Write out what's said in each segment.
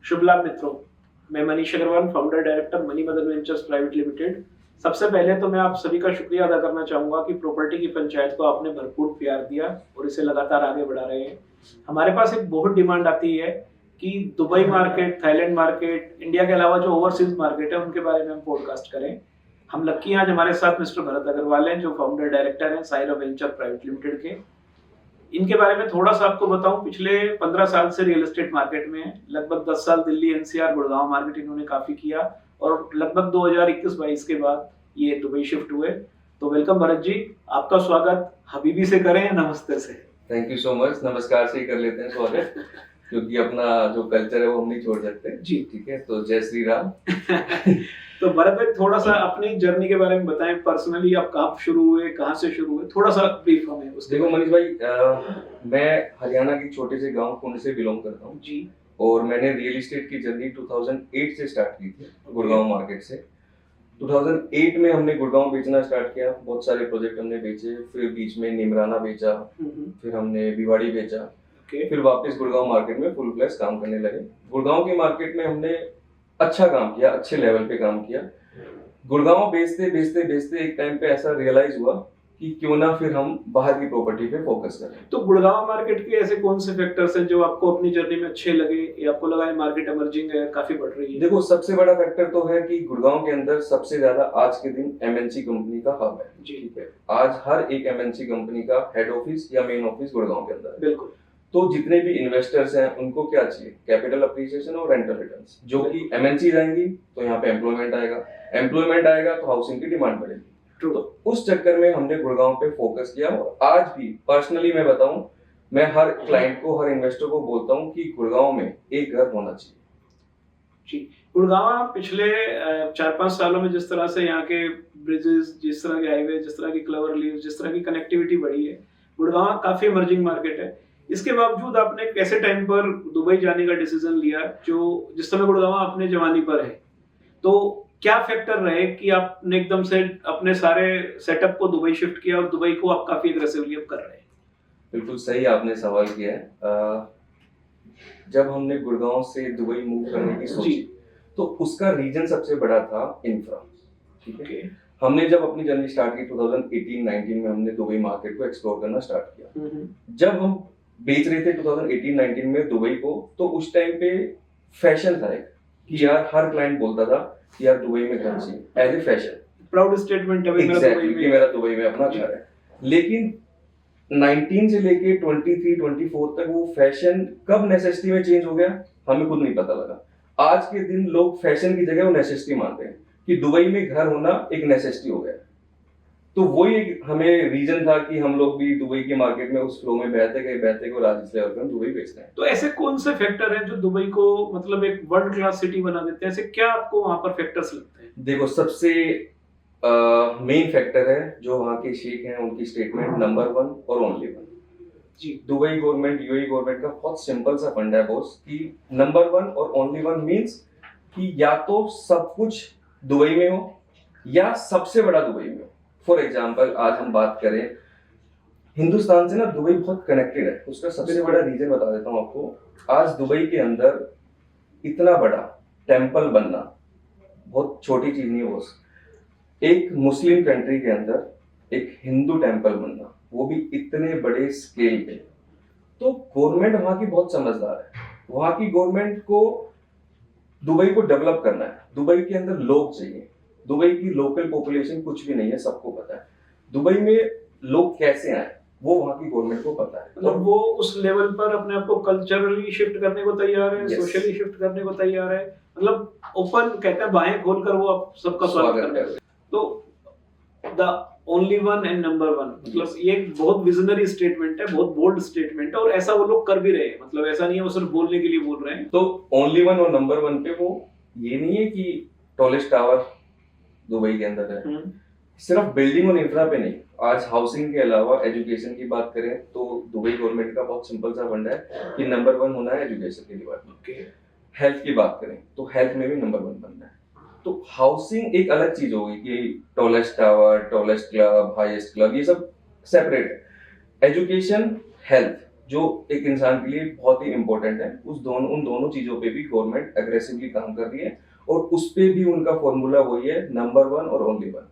शुभ लाभ मित्रों, मैं Manish Agarwal, founder director Mani Madan ventures private limited. सबसे पहले तो मैं आप सभी का शुक्रिया अदा करना चाहूंगा कि प्रॉपर्टी की पंचायत को आपने भरपूर प्यार दिया और इसे लगातार आगे बढ़ा रहे हैं। हमारे पास एक बहुत डिमांड आती है कि Dubai market, Thailand market, India के अलावा जो ओवरसीज मार्केट है उनके बारे में हम पॉडकास्ट करें। हम लक्की आज हमारे साथ मिस्टर भरत अग्रवाल हैं, जो फाउंडर डायरेक्टर हैं साइरा वेंचर प्राइवेट लिमिटेड के। इनके बारे में थोड़ा सा आपको बताऊं, पिछले 15 साल से रियल एस्टेट मार्केट में है। लगभग 10 साल दिल्ली एनसीआर गुड़गांव मार्केट इन्होंने काफी किया और लगभग 2021-22 के बाद ये दुबई शिफ्ट हुए। तो वेलकम भरत जी, आपका स्वागत हबीबी से करें या नमस्ते से? Thank you so much. नमस्कार से ही कर लेते हैं स्वागत, क्योंकि अपना जो कल्चर है वो हम नहीं छोड़ सकते जी। ठीक है, तो जय श्री राम। तो भरत भाई, थोड़ा सा अपनी जर्नी के बारे में बताएं। पर्सनली आप कहाँ शुरू हुए, कहाँ से शुरू हुए, थोड़ा सा ब्रीफ हमें उसके। देखो मनीष भाई, मैं हरियाणा के छोटे से गांव कुंड से बिलोंग करता हूँ जी। और मैंने रियल एस्टेट की जर्नी 2008 से स्टार्ट की थी, गुड़गांव मार्केट से। 2008 में हमने गुड़गांव बेचना स्टार्ट किया, बहुत सारे प्रोजेक्ट हमने बेचे, फिर बीच में निमराना बेचा, फिर हमने भिवाड़ी बेचा, फिर वापस गुड़गांव मार्केट में फुल फ्लैश काम करने लगे। गुड़गांव की मार्केट में हमने अच्छा काम किया, अच्छे लेवल पे काम किया। गुड़गांव बेचते बेचते बेचते एक टाइम पे ऐसा रियलाइज हुआ कि क्यों ना फिर हम बाहर की प्रॉपर्टी पे फोकस करें। तो गुड़गांव मार्केट के ऐसे कौन से फैक्टर्स हैं जो आपको अपनी जर्नी में अच्छे लगे या आपको लगा ये मार्केट इमर्जिंग है, काफी बढ़ रही है? देखो, सबसे बड़ा फैक्टर तो है कि गुड़गांव के अंदर सबसे ज्यादा आज के दिन एमएनसी कंपनी का हब है जी। ठीक है, आज हर एक एमएनसी कंपनी का हेड ऑफिस या मेन ऑफिस गुड़गांव के अंदर है। बिल्कुल। तो जितने भी इन्वेस्टर्स हैं उनको क्या चाहिए? कैपिटल अप्रिसिएशन और रेंटल रिटर्न्स, जो कि एमएनसी जाएंगी तो यहाँ पे एम्प्लॉयमेंट आएगा, एम्प्लॉयमेंट आएगा तो हाउसिंग की डिमांड बढ़ेगी। तो उस चक्कर में हमने गुड़गांव पे फोकस किया। और आज भी पर्सनली मैं बताऊं, मैं हर क्लाइंट को, हर इन्वेस्टर को बोलता हूं कि गुड़गांव में एक घर होना चाहिए जी। गुड़गांव पिछले 4-5 सालों में जिस तरह से यहाँ के ब्रिजेस, जिस तरह के हाईवे, जिस तरह की क्लवर लीव, जिस तरह की कनेक्टिविटी बढ़ी है, गुड़गांव काफी इमर्जिंग मार्केट है। इसके बावजूद आपने कैसे टाइम पर दुबई जाने का डिसीजन लिया, जो जिस समय गुड़गांव अपने जवानी पर है? तो क्या फैक्टर रहे कि आपने एकदम से अपने सारे सेटअप को दुबई शिफ्ट किया और दुबई को आप काफी एग्रेसिवली अब कर रहे हैं? बिल्कुल सही आपने सवाल किया है। जब हमने गुड़गांव से दुबई मूव करने की सोची तो उसका रीजन सबसे बड़ा था इंफ्रा। ठीक है, हमने जब अपनी जर्नी स्टार्ट की 2018-19 में हमने दुबई मार्केट को एक्सप्लोर करना स्टार्ट किया। जब हम बेच रहे थे 2018-19 में दुबई को, तो उस टाइम पे फैशन था एक कि यार हर क्लाइंट बोलता था कि यार दुबई में घर चाहिए, as a fashion, proud statement है मेरा दुबई में अपना घर है। लेकिन 19 से लेके 23-24 तक वो फैशन कब नेसेसिटी में चेंज हो गया हमें खुद नहीं पता लगा। आज के दिन लोग फैशन की जगह वो नेसेसिटी मानते हैं कि दुबई में घर होना एक नेसेसिटी हो गया। तो वही एक हमें रीजन था कि हम लोग भी दुबई के मार्केट में उस फ्लो में बहते गए और आज इस लेवल पे हम दुबई बेचते हैं। तो ऐसे कौन से फैक्टर हैं जो दुबई को मतलब एक वर्ल्ड क्लास सिटी बना देते हैं? ऐसे क्या आपको वहां पर फैक्टर्स लगते हैं? देखो, सबसे मेन फैक्टर है जो वहाँ के शेख हैं, उनकी स्टेटमेंट नंबर 1 और ओनली 1 जी। दुबई गवर्नमेंट, यूएई गवर्नमेंट का बहुत सिंपल सा फंडा है बॉस, कि नंबर 1 और ओनली 1 मींस कि या तो सब कुछ दुबई में हो या सबसे बड़ा दुबई में हो। फॉर एग्जाम्पल, आज हम बात करें हिंदुस्तान से ना, दुबई बहुत कनेक्टेड है। उसका सबसे बड़ा रीजन बता देता हूँ आपको। आज दुबई के अंदर इतना बड़ा टेम्पल बनना बहुत छोटी चीज नहीं है बॉस। एक मुस्लिम कंट्री के अंदर एक हिंदू टेम्पल बनना, वो भी इतने बड़े स्केल पे। तो गवर्नमेंट वहां की बहुत समझदार है। वहां की गवर्नमेंट को दुबई को डेवलप करना है। दुबई के अंदर लोग चाहिए। दुबई की लोकल पॉपुलेशन कुछ भी नहीं है, सबको पता है। दुबई में लोग कैसे आए वो वहां की गवर्नमेंट को पता है। मतलब वो उस लेवल पर अपने आप को कल्चरली शिफ्ट करने को तैयार है, सोशली शिफ्ट करने को तैयार है। मतलब ओपन, कहते हैं बाहें खोलकर वो आप सबका स्वागत करते हैं। तो द ओनली 1 एंड नंबर 1, मतलब ये एक बहुत विजनरी स्टेटमेंट है, बहुत बोल्ड स्टेटमेंट है, और ऐसा वो लोग कर भी रहे हैं। मतलब ऐसा नहीं है वो सिर्फ बोलने के लिए बोल रहे हैं। तो ओनली 1 और नंबर 1 पे वो ये नहीं है कि टॉलेस्ट टावर दुबई के अंदर है। सिर्फ बिल्डिंग और इंफ्रा पे नहीं, आज हाउसिंग के अलावा एजुकेशन की बात करें तो दुबई गवर्नमेंट का बहुत सिंपल सा फंड है कि नंबर 1 होना है एजुकेशन के डिपार्टमेंट। हेल्थ की बात करें तो हेल्थ में भी नंबर 1 बनना है। तो हाउसिंग एक अलग चीज होगी कि tallest tower, tallest club, highest club, ये सब सेपरेट है। एजुकेशन, हेल्थ जो एक इंसान के लिए बहुत ही इंपॉर्टेंट है, उन दोनों चीजों पे भी गवर्नमेंट एग्रेसिवली काम कर रही है और उस पे भी उनका फॉर्मूला वही है, नंबर 1 और ओनली 1।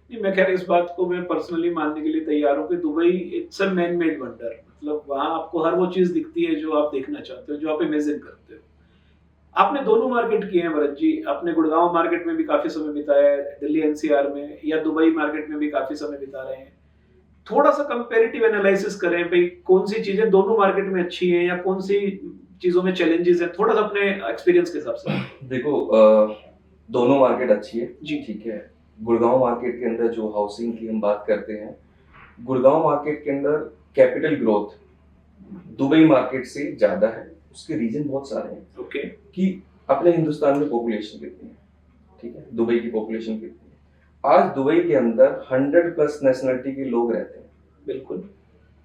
नहीं, मैं खैर इस बात को मैं पर्सनली मानने के लिए तैयार हूँ कि Dubai it's a man made wonder. मतलब वहां आपको हर वो चीज दिखती है जो आप देखना चाहते हो, जो आप इमेजिन करते हो। आपने दोनों मार्केट किए हैं भरत जी, आपने गुड़गांव मार्केट में भी काफी समय बिताया है, दिल्ली एनसीआर में, या दुबई मार्केट में भी काफी समय बिता रहे हैं। थोड़ा सा कंपैरेटिव एनालिसिस करें भाई, कौन सी चीजें दोनों मार्केट में अच्छी हैं या कौन सी चीजों में चैलेंजेस हैं, थोड़ा सा अपने एक्सपीरियंस के हिसाब से। देखो, दोनों मार्केट अच्छी है जी, ठीक है। गुड़गांव मार्केट के अंदर जो हाउसिंग की हम बात करते हैं, गुड़गांव मार्केट के अंदर कैपिटल ग्रोथ दुबई मार्केट से ज्यादा है। उसके रीजन बहुत सारे हैं। ओके, कि अपने हिंदुस्तान में पॉपुलेशन कितनी है, ठीक है, दुबई की पॉपुलेशन कितनी है। आज दुबई के अंदर 100+ नेशनलिटी के लोग रहते हैं। बिल्कुल।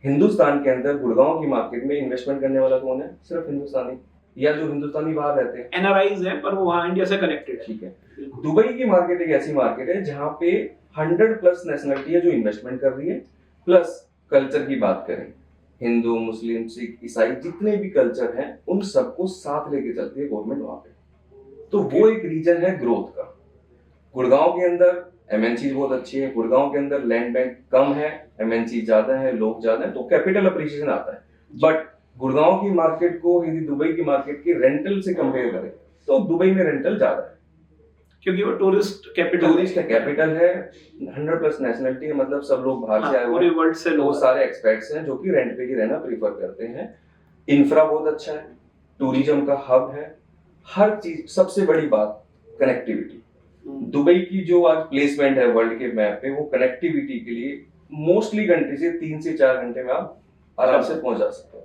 हिंदुस्तान के अंदर गुड़गांव की मार्केट में इन्वेस्टमेंट करने वाला कौन है? सिर्फ हिंदुस्तानी, या जो हिंदुस्तानी बाहर रहते हैं, एनआरआईज हैं, पर वो वहां इंडिया से कनेक्टेड है। ठीक है। दुबई की मार्केट एक ऐसी मार्केट है जहां पे 100+ नेशनलिटी है जो इन्वेस्टमेंट कर रही है। प्लस कल्चर की बात करें, हिंदू, मुस्लिम, सिख, ईसाई, जितने भी कल्चर हैं उन सबको साथ लेके चलती है गवर्नमेंट वहां पे। तो वो एक रीजन है ग्रोथ का। गुड़गांव के अंदर एमएनसी बहुत अच्छी है, गुड़गांव के अंदर लैंड बैंक कम है, एमएनसी ज्यादा है, लोग ज्यादा है, तो कैपिटल अप्रिसिएशन आता है। बट गुड़गांव की मार्केट को यदि दुबई की मार्केट की रेंटल से कंपेयर करें तो दुबई में रेंटल ज्यादा है, क्योंकि वो टूरिस्ट कैपिटल है। 100+ नेशनलिटी है, मतलब सब लोग बाहर से आए हुए पूरे वर्ल्ड से हैं, लोग बहुत सारे एक्सपर्ट्स हैं जो कि रेंट पे ही रहना प्रीफर करते हैं। इंफ्रा बहुत अच्छा है, टूरिज्म का हब है, हर चीज। सबसे बड़ी बात कनेक्टिविटी। दुबई की जो आज प्लेसमेंट है वर्ल्ड के मैप पे, वो कनेक्टिविटी के लिए मोस्टली कंट्री से 3 से 4 घंटे में आप आराम से पहुंच जा सकते हो।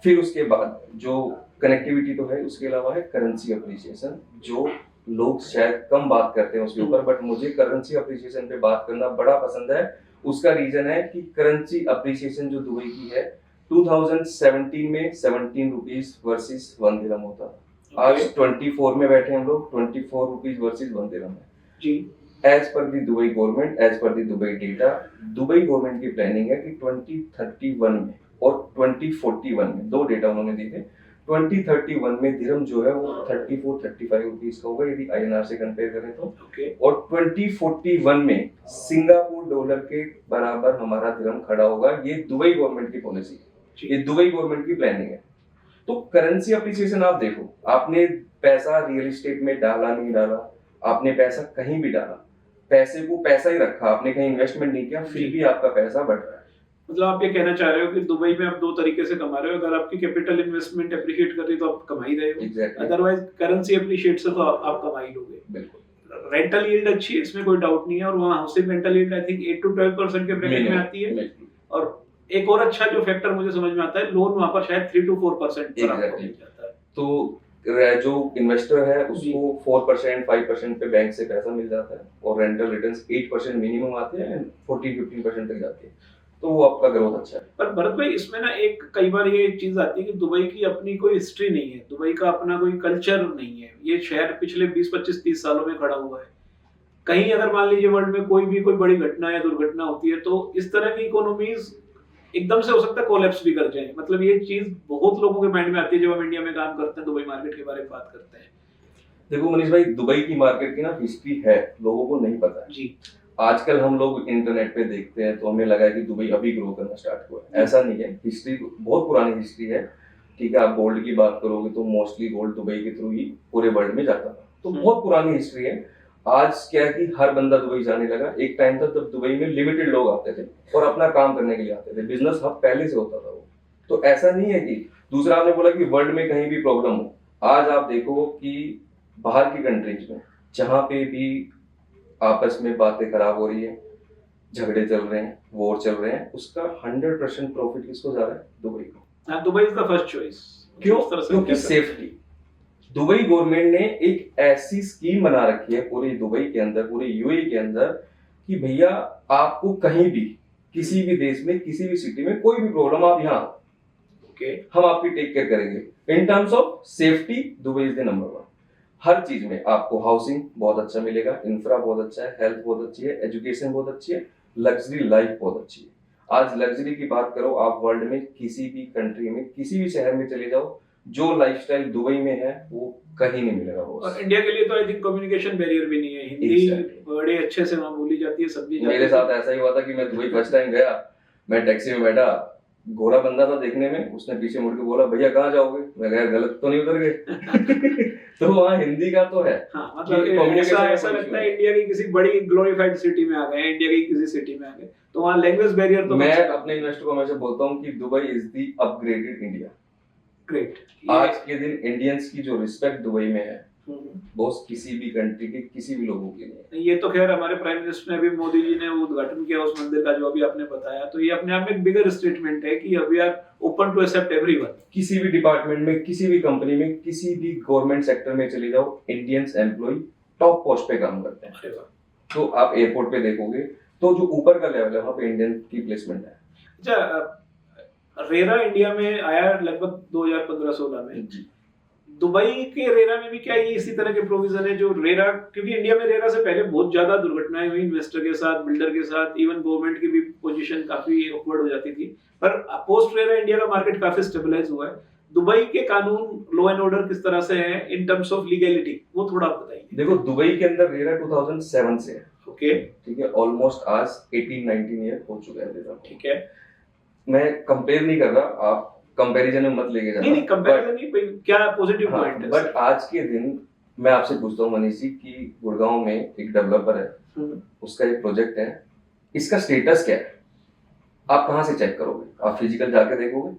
फिर उसके बाद जो कनेक्टिविटी तो है, उसके अलावा है करेंसी अप्रिसिएशन, जो लोग शायद कम बात करते हैं उसके ऊपर, बट मुझे करेंसी अप्रिसिएशन पे बात करना बड़ा पसंद है। उसका रीजन है कि करेंसी अप्रिसिएशन जो दुबई की है, 2017 में 17 रुपीज वर्सेस 1 दिरहम होता था। आज 24 में बैठे हम लोग, 24 रुपीज वर्सेस 1 दिरहम है जी। एज पर दी दुबई गवर्नमेंट, एज पर दी दुबई डेटा, दुबई गवर्नमेंट की प्लानिंग है कि 2031 में और 2041 में, 2 डेटा उन्होंने दिए थे। 2031 में दिरहम जो है वो 34-35 रुपीज का होगा यदि आईएनआर से कंपेयर करें तो। और 2041 में सिंगापुर डॉलर के बराबर हमारा दिरहम खड़ा होगा। ये दुबई गवर्नमेंट की पॉलिसी है, ये दुबई गवर्नमेंट की प्लानिंग है। तो करेंसी अप्रिसिएशन आप देखो, आपने पैसा रियल एस्टेट में डाला नहीं डाला, आपने पैसा कहीं भी डाला, पैसे को पैसा ही रखा, आपने कहीं इन्वेस्टमेंट नहीं किया, फिर भी आपका पैसा बढ़ रहा है। मतलब आप ये कहना चाह रहे हो कि दुबई में आप 2 तरीके से कमा रहे हो। अगर आपकी कैपिटल इन्वेस्टमेंट एप्रिशिएट कर रही है तो आप कमा ही रहे हो, Exactly. अदरवाइज करेंसी अप्रिशिएट से तो आप कमा ही लोगे। बिल्कुल। रेंटल यील्ड अच्छी है, इसमें कोई डाउट नहीं है, और वहाँ housing rental yield I think 8 to 12% के ब्रैकेट में आती है। और एक और अच्छा जो फैक्टर मुझे समझ में आता है, लोन वहाँ पर शायद 3 to 4% पर आपको मिल जाता है। तो जो इन्वेस्टर है उसको 4% 5% पे बैंक से पैसा मिल जाता है, और रेंटल रिटर्न्स 8% मिनिमम आते हैं, 14-15% तक जाती है, तो वो आपका ग्रोथ अच्छा है। पर भरत भाई, इसमें ना एक कई बार ये चीज आती है कि दुबई की अपनी कोई हिस्ट्री नहीं है, दुबई का अपना कोई कल्चर नहीं है। ये शहर पिछले 20-25-30 सालों में खड़ा हुआ है। कहीं अगर मान लीजिए वर्ल्ड में कोई बड़ी घटना या दुर्घटना होती है तो इस तरह की इकोनॉमीज एकदम से हो सकता है कोलैप्स भी कर जाए। मतलब ये चीज बहुत लोगों के माइंड में आती है जब हम इंडिया में काम करते हैं, दुबई मार्केट के बारे में बात करते हैं। देखो मनीष भाई, दुबई की मार्केट की ना हिस्ट्री है, लोगों को नहीं पता जी। आजकल हम लोग इंटरनेट पे देखते हैं तो हमें लगा है कि दुबई अभी ग्रो करना स्टार्ट हुआ है। ऐसा नहीं है, हिस्ट्री बहुत पुरानी हिस्ट्री है। ठीक है, आप गोल्ड की बात करोगे तो मोस्टली गोल्ड दुबई के थ्रू ही पूरे वर्ल्ड में जाता था, तो बहुत पुरानी हिस्ट्री है। आज क्या है कि हर बंदा दुबई जाने लगा। एक टाइम था जब दुबई में लिमिटेड लोग आते थे और अपना काम करने के लिए आते थे, बिजनेस हब पहले से होता था वो। तो ऐसा नहीं है कि दूसरा आपने बोला कि वर्ल्ड में कहीं भी प्रॉब्लम हो। आज आप देखो कि बाहर की कंट्रीज में जहां पे भी आपस में बातें खराब हो रही है, झगड़े चल रहे हैं, वॉर चल रहे हैं, उसका 100% प्रॉफिट किसको जा रहा है? दुबई को। Dubai is the first choice. क्यों? क्योंकि सेफ्टी। दुबई गवर्नमेंट ने एक ऐसी स्कीम बना रखी है पूरी दुबई के अंदर, पूरे यूएई के अंदर, कि भैया आपको कहीं भी किसी भी देश में किसी भी सिटी में कोई भी प्रॉब्लम, आप यहाँ हम आपकी टेक केयर करेंगे। In terms of safety Dubai is the number 1। हर चीज में आपको हाउसिंग बहुत अच्छा मिलेगा, इंफ्रा बहुत अच्छा है, हेल्थ बहुत अच्छी है, एजुकेशन बहुत अच्छी है, लग्जरी लाइफ बहुत अच्छी है। आज लग्जरी की बात करो, आप वर्ल्ड में किसी भी कंट्री में किसी भी शहर में चले जाओ, जो लाइफस्टाइल दुबई में है वो कहीं नहीं मिलेगा और बॉस। इंडिया के लिए तो आई थिंक कम्युनिकेशन बैरियर भी नहीं है, हिंदी Exactly. बड़े अच्छे से वहाँ बोली जाती है, समझी जाती है। मेरे साथ ऐसा ही हुआ था कि मैं दुबई फर्स्ट टाइम गया, मैं टैक्सी में बैठा, गोरा बंदा था देखने में, उसने पीछे मुड़ के बोला भैया कहाँ जाओगे, मैं कहा गलत तो नहीं उतर गए। तो वहाँ हिंदी का तो है। हाँ, मतलब कि communication में ऐसा कोई लगता issue है इंडिया की किसी बड़ी ग्लोरीफाइड सिटी में आ गए हैं, इंडिया की किसी सिटी में आ गए, तो वहाँ लैंग्वेज बैरियर तो मैं अपने इन्वेस्टर को हमेशा बोलता हूँ कि Dubai is the upgraded India. Great. आज के दिन इंडियंस की जो रिस्पेक्ट दुबई में है बॉस किसी भी कंट्री के किसी भी लोगों के लिए। ये तो खैर हमारे प्राइम मिनिस्टर ने भी, मोदी जी ने उद्घाटन किया उस मंदिर का जो अभी आपने बताया, तो ये अपने आप में एक बिगर स्टेटमेंट है कि we are open to accept everyone. किसी भी डिपार्टमेंट में, किसी भी कंपनी में, किसी भी गवर्नमेंट सेक्टर में चले जाओ, इंडियंस एम्प्लॉय टॉप पोस्ट पे काम करते हैं। तो आप एयरपोर्ट पे देखोगे तो जो ऊपर का लेवल है वहाँ पे इंडियन की प्लेसमेंट है। अच्छा, रेरा इंडिया में आया लगभग 2015-16 में। दुबई के रेरा में भी क्या ये इसी तरह के प्रोविजन है जो रेरा, क्योंकि इंडिया में रेरा से पहले बहुत ज्यादा दुर्घटनाएं हुई इन्वेस्टर के साथ, बिल्डर के साथ, इवन गवर्नमेंट की भी पोजीशन काफी ऑकवर्ड हो जाती थी, पर पोस्ट रेरा इंडिया का मार्केट काफी स्टेबलाइज हुआ है। दुबई के कानून, लॉ एंड ऑर्डर किस तरह से है इन टर्म्स ऑफ लीगैलिटी, वो थोड़ा बताइए। देखो दुबई के अंदर रेरा 2007 से है। ओके, ठीक है, ऑलमोस्ट आज 18-19 ईयर हो चुका है रेरा। ठीक है, मैं कंपेयर नहीं कर रहा, आप कंपैरिजन में मत लेके जाना। नहीं कंपैरिजन नहीं, क्या पॉजिटिव पॉइंट है? बट आज के दिन मैं आपसे पूछता हूँ मनीष जी कि गुड़गांव में एक डेवलपर है, उसका एक प्रोजेक्ट है, इसका स्टेटस क्या है? आप कहाँ से चेक करोगे? आप फिजिकल जाके देखोगे,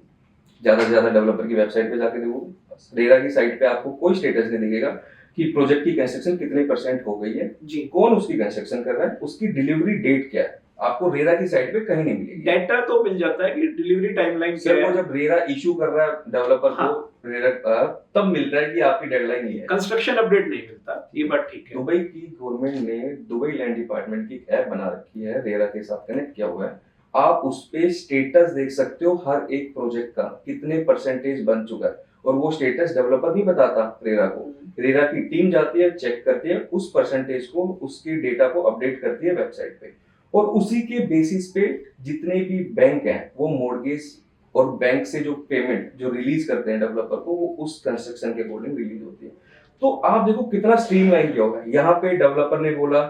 ज्यादा से ज्यादा डेवलपर की वेबसाइट पे जाके देखोगे। रेरा की साइट पे आपको कोई स्टेटस नहीं दिखेगा कि प्रोजेक्ट की कंस्ट्रक्शन कितने % हो गई है जी, कौन उसकी कंस्ट्रक्शन कर रहा है, उसकी डिलीवरी डेट क्या है, आपको रेरा की साइट पे कहीं नहीं मिलेगी। डेटा तो मिल जाता है कि डिलीवरी टाइमलाइन क्या है। वो जब रेरा इशू कर रहा है डेवलपर को रेरा तब मिलता है कि आपकी डेडलाइन ये है। कंस्ट्रक्शन अपडेट नहीं मिलता, ये बात ठीक है। दुबई की गवर्नमेंट ने दुबई लैंड डिपार्टमेंट की एक ऐप बना रखी है, रेरा के साथ कनेक्ट किया हुआ है। आप उस पे स्टेटस देख सकते हो हर एक प्रोजेक्ट का, कितने % बन चुका है, और वो स्टेटस डेवलपर नहीं बताता रेरा को, रेरा की टीम जाती है, चेक करती है, उस % को, उसके डेटा को अपडेट करती है वेबसाइट पे, और उसी के बेसिस पे जितने भी बैंक हैं वो मॉर्गेज और बैंक से जो पेमेंट जो रिलीज करते हैं डेवलपर को, वो उस कंस्ट्रक्शन के अकॉर्डिंग रिलीज होती है। तो आप देखो कितना स्ट्रीमलाइन किया होगा। यहाँ पे डेवलपर ने बोला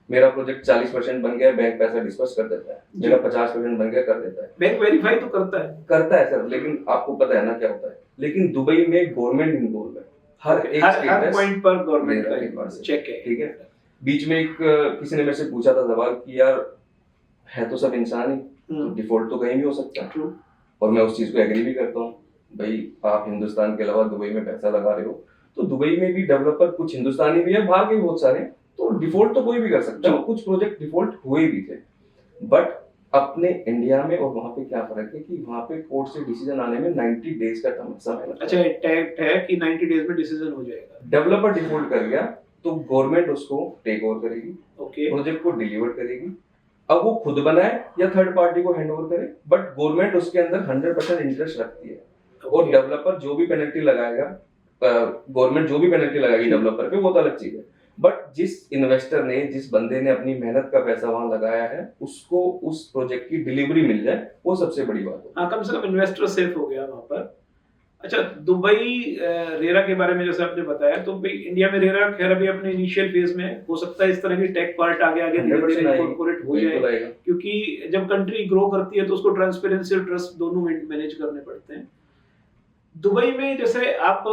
मेरा प्रोजेक्ट 40% बन गया, बैंक पैसा डिस्पर्स कर देता है, मेरा 50% बन गया कर देता है, बैंक वेरीफाई तो करता है सर, लेकिन आपको पता है ना क्या होता है। लेकिन दुबई में गवर्नमेंट इन्वॉल्व है, हर एक हर पॉइंट पर गवर्नमेंट का चेक है। ठीक है, बीच में एक किसी ने मेरे से पूछा था सवाल कि यार है तो सब इंसान ही, तो डिफॉल्ट तो कहीं भी हो सकता है, और मैं उस चीज को एग्री भी करता हूँ। भाई आप हिंदुस्तान के अलावा दुबई में पैसा लगा रहे हो, तो दुबई में भी डेवलपर कुछ हिंदुस्तानी भी है, बाहर के बहुत सारे, तो डिफॉल्ट तो कोई भी कर सकता है। कुछ प्रोजेक्ट डिफॉल्ट हुए भी थे, बट अपने इंडिया में और वहाँ पे क्या फर्क है कि वहाँ पे कोर्ट से डिसीजन आने में 90 डेज का समय लगता है। अच्छा, टैग है कि 90 डेज में डिसीजन हो जाएगा। डेवलपर डिफॉल्ट कर गया तो गवर्नमेंट उसको टेक ओवर करेगी, प्रोजेक्ट को डिलीवर करेगी। अब वो खुद बनाए या थर्ड पार्टी को हैंड ओवर करे, बट गवर्नमेंट उसके अंदर 100% इंटरेस्ट रखती है, और डेवलपर जो भी पेनल्टी लगाएगा, गवर्नमेंट जो भी पेनल्टी लगाएगी डेवलपर पे, वो तो अलग चीज है, बट जिस इन्वेस्टर ने, जिस बंदे ने अपनी मेहनत का पैसा वहां लगाया है, उसको उस प्रोजेक्ट की डिलीवरी मिल जाए, वो सबसे बड़ी बात है। हाँ, कम से कम इन्वेस्टर सेफ हो गया वहां पर। अच्छा, दुबई रेरा के बारे में जैसे आपने बताया, तो भाई इंडिया में रेरा खैर अभी अपने इनिशियल फेज में, हो सकता है इस तरह की टेक पार्ट आगे धीरे-धीरे इनकॉर्पोरेट हो जाए, क्योंकि जब कंट्री ग्रो करती है तो उसको ट्रांसपेरेंसी और ट्रस्ट दोनों मैनेज करने पड़ते हैं। दुबई में जैसे आप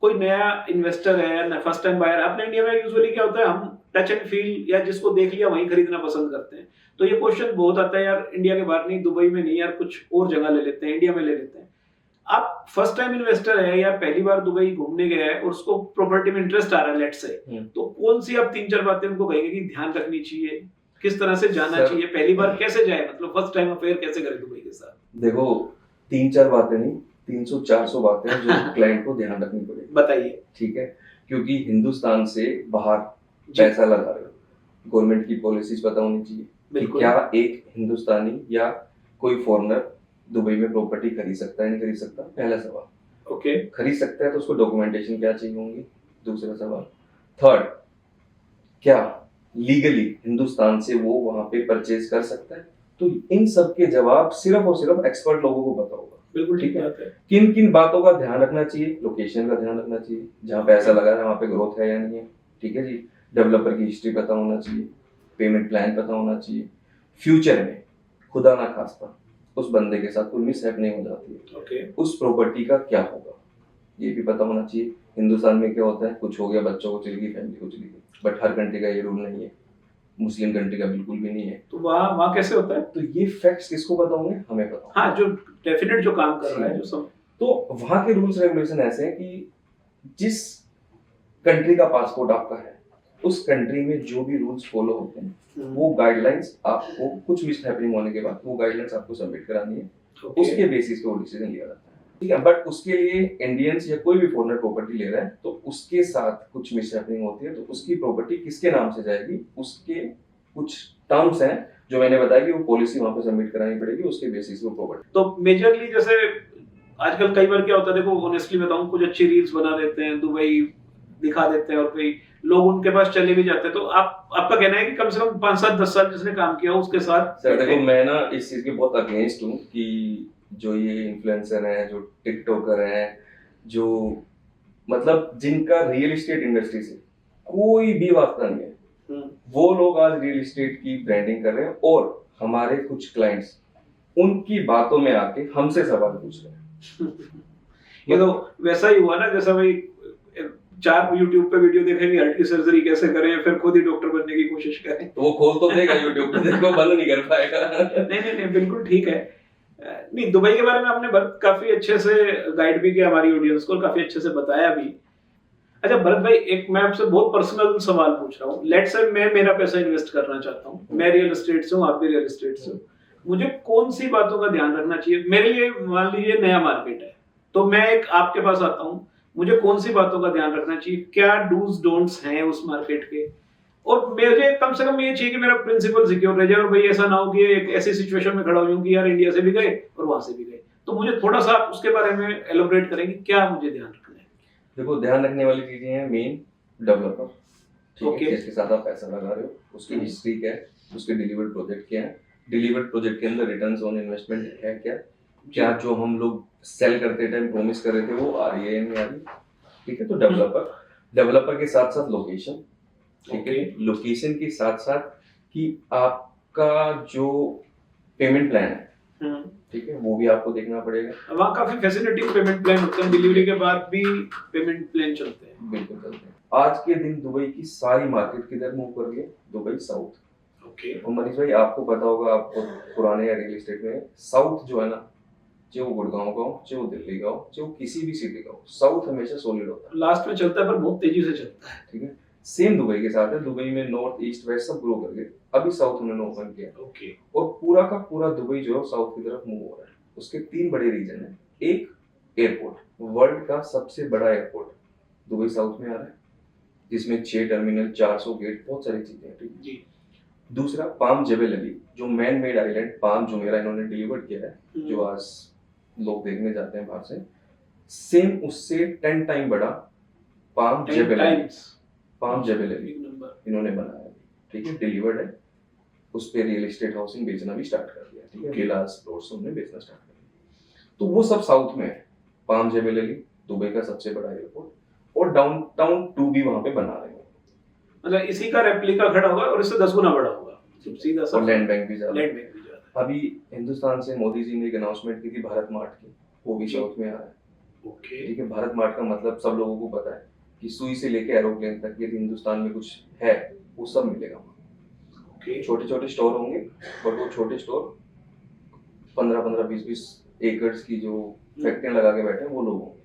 कोई नया इन्वेस्टर है या फर्स्ट टाइम बायर, अपने इंडिया में यूजुअली क्या होता है, हम टच एंड फील या जिसको देख लिया वहीं खरीदना पसंद करते हैं, तो ये क्वेश्चन बहुत आता है यार इंडिया के बाहर नहीं, दुबई में नहीं यार, कुछ और जगह ले लेते हैं, इंडिया में ले लेते हैं। आप फर्स्ट टाइम इन्वेस्टर है या पहली बार दुबई घूमने गए हैं और उसको प्रॉपर्टी में इंटरेस्ट आ रहा है लेट्स से, तो कौन सी आप 3-4 बातें उनको कहेंगे कि ध्यान रखनी चाहिए, किस तरह से जाना चाहिए, पहली बार कैसे जाए, मतलब फर्स्ट टाइम अफेयर कैसे करें दुबई के साथ? देखो 3-4 बातें नहीं, 300-400 बातें हैं जो क्लाइंट को ध्यान रखनी पड़ेगी। बताइए। ठीक है, क्योंकि हिंदुस्तान से बाहर पैसा लगा रहे हो, गवर्नमेंट की पॉलिसीज पता होनी चाहिए कि क्या एक हिंदुस्तानी या कोई फॉरेनर दुबई में प्रॉपर्टी खरीद सकता है, नहीं खरीद सकता, पहला सवाल। ओके, खरीद सकता है तो उसको डॉक्यूमेंटेशन क्या चाहिए होंगी, दूसरा सवाल। थर्ड, क्या लीगली हिंदुस्तान से वो वहां पे परचेज कर सकता है, तो इन सब के जवाब सिर्फ और सिर्फ एक्सपर्ट लोगों को पता होगा। बिल्कुल ठीक बात है। किन किन बातों का ध्यान रखना चाहिए? लोकेशन का ध्यान रखना चाहिए, जहाँ पैसा लगा है वहाँ पे ग्रोथ है या नहीं है, ठीक है जी। डेवलपर की हिस्ट्री पता होना चाहिए, पेमेंट प्लान पता होना चाहिए, फ्यूचर में खुदा ना खास्ता उस बंदे के साथ कोई मिस हैपनिंग हो जाती है, ओके, उस प्रॉपर्टी का क्या होगा ये भी पता होना चाहिए। हिंदुस्तान में क्या होता है, कुछ हो गया बच्चों को चली गई, फैमिली को चली गई, बट हर कंट्री का ये रूल नहीं है, मुस्लिम कंट्री का बिल्कुल भी नहीं है। तो वहाँ कैसे होता है? तो ये फैक्ट्स किसको पता होंगे? हमें पता होगा। हाँ, जो डेफिनेट जो काम कर रहा है, जो सब। तो वहाँ के रूल्स रेगुलेशन ऐसे हैं कि जिस कंट्री का पासपोर्ट आपका है उस कंट्री में जो भी रूल्स फॉलो होते हैं वो गाइडलाइंस आपको कुछ मिस हैपनिंग होने के बाद वो गाइडलाइंस आपको सबमिट करानी है, उसके बेसिस पे वो डिसीजन लिया जाता है, ठीक है। बट उसके लिए इंडियंस या कोई भी फॉरेनर प्रॉपर्टी ले रहा है तो उसके साथ कुछ मिस हैपनिंग होती है तो उसकी प्रॉपर्टी किसके नाम से जाएगी, उसके कुछ टर्म्स हैं जो मैंने बताया कि वो पॉलिसी वहां पे सबमिट करानी पड़ेगी, उसके बेसिस पे वो प्रॉपर्टी। तो मेजरली जैसे आजकल कई बार क्या होता है, देखो ऑनेस्टली बताऊं, कुछ अच्छी रील्स बना देते हैं, दुबई दिखा देते हैं और कई लोग उनके पास चले भी जाते हैं। तो आपका कहना है कि कम से कम 5-7-10 साल जिसने काम किया उसके साथ? सर देखो, मैं ना इस चीज के बहुत अगेंस्ट हूँ कि जो ये इन्फ्लुएंसर हैं, जो टिकटॉकर हैं, जो मतलब जिनका रियल एस्टेट इंडस्ट्री से कोई भी वास्ता नहीं है, वो लोग आज रियल एस्टेट की ब्रांडिंग कर रहे हैं और हमारे कुछ क्लाइंट्स उनकी बातों में आके हमसे सवाल पूछ रहे हैं। ये तो वैसा ही हुआ ना, जैसा भाई 4 यूट्यूब पे वीडियो देखेंगे हार्ट की सर्जरी कैसे करें, फिर खुद ही डॉक्टर बनने की कोशिश करें। तो वो खोल तो देगा यूट्यूब पे, देखो बंद नहीं कर पाएगा। नहीं, बिल्कुल ठीक है। नहीं, दुबई के बारे में आपने भरत काफी अच्छे से गाइड भी किया हमारी ऑडियंस को, काफी अच्छे से बताया भी। अच्छा भरत भाई, एक मैं आपसे बहुत पर्सनल सवाल पूछ रहा हूँ। लेट्स से मैं मेरा पैसा इन्वेस्ट करना चाहता हूँ, मैं रियल एस्टेट से हूँ, आप भी रियल एस्टेट से हो, मुझे कौन सी बातों का ध्यान रखना चाहिए? मेरे लिए मान लीजिए नया मार्केट है, तो मैं एक आपके पास आता हूँ, मुझे कौन सी बातों का ध्यान रखना चाहिए? क्या डूज डोंट्स हैं उस मार्केट के? और मुझे कम से कम ये चाहिए कि मेरा प्रिंसिपल सिक्योर रह जाए और भाई ऐसा ना हो कि एक ऐसी सिचुएशन में खड़ा हो कि यार इंडिया से भी गए और वहां से भी गए। तो मुझे थोड़ा सा आप उसके बारे में एलोबरेट करेंगे, क्या मुझे ध्यान रखना है? देखो, ध्यान रखने वाली चीजें हैं मेन डेवलपर, ठीक है, Okay. जिसके साथ आप पैसा लगा रहे हो, उसकी हिस्ट्री क्या है, उसके डिलीवर्ड प्रोजेक्ट क्या है, डिलीवर्ड प्रोजेक्ट के अंदर रिटर्न्स ऑन इन्वेस्टमेंट है क्या जो हम लोग सेल करते टाइम प्रॉमिस कर रहे थे वो आ रही है नहीं आ रही, ठीक है। तो डेवलपर के साथ साथ लोकेशन, ठीक है, लोकेशन के साथ साथ कि आपका जो पेमेंट प्लान है, ठीक है, वो भी आपको देखना पड़ेगा। वहाँ काफी फैसिलिटी पेमेंट प्लान होते हैं, डिलीवरी के बाद भी पेमेंट प्लान चलते हैं। बिल्कुल चलते हैं। आज के दिन दुबई की सारी मार्केट किधर मूव कर रही है? Dubai south. ओके। और मनीष भाई आपको पता होगा, आपको पुराने या रियल एस्टेट में साउथ जो है ना, चाहे वो गुड़गांव का हो, चाहे वो दिल्ली का हो, चाहे वो किसी भी सिटी का हो, साउथ हमेशा सॉलिड होता है, लास्ट में चलता है पर बहुत तेजी से चलता है, ठीक है। सेम दुबई के साथ है, दुबई में नॉर्थ ईस्ट वेस्ट सब ग्रो कर गए, अभी साउथ उन्होंने ओपन किया, ओके। और पूरा का पूरा दुबई जो है साउथ की तरफ मूव हो रहा है। उसके 3 बड़े रीजन है। एक, एयरपोर्ट, वर्ल्ड का सबसे बड़ा एयरपोर्ट दुबई साउथ में आ रहा है, जिसमें 6 टर्मिनल, 400 गेट, बहुत सारी चीजें हैं, ठीक जी। दूसरा, पाम जेबल अली, जो man made island palm Jumeirah इन्होंने डिलीवर किया है, जो आज लोग देखने जाते हैं बाहर से, सेम उससे 10 टाइम बड़ा पाम जेबल अली इन्होंने बनाया, ठीक है, डिलीवर्ड है। उस पे रियल एस्टेट हाउसिंग बेचना भी स्टार्ट कर दिया, ठीक है, विलास प्लॉट्स उन्होंने बेचना स्टार्ट कर दिया। तो वो सब साउथ में है। पाम जेबल अली दुबई का सबसे बड़ा एयरपोर्ट, और डाउनटाउन 2 भी वहां पे बना रहे हैं, मतलब इसी का रेप्लिका खड़ा होगा और इससे 10 गुना बड़ा होगा, सीधा सा। और लैंड बैंक भी ज्यादा। लैंड बैंक भी ज्यादा। अभी हिंदुस्तान से मोदी जी ने एक अनाउंसमेंट की थी भारत मार्ट की, वो भी साउथ में आ रहा है, ओके। ठीक है। भारत मार्ट का मतलब सब लोगों को पता है कि सुई से लेके एरोप्लेन तक यदि हिंदुस्तान में कुछ है वो सब मिलेगा वहाँ। ओके। छोटे छोटे स्टोर होंगे, बट वो छोटे स्टोर 15-15, 20-20 एकर्स की जो फैक्ट्रियां लगा के बैठे हैं वो लोग होंगे।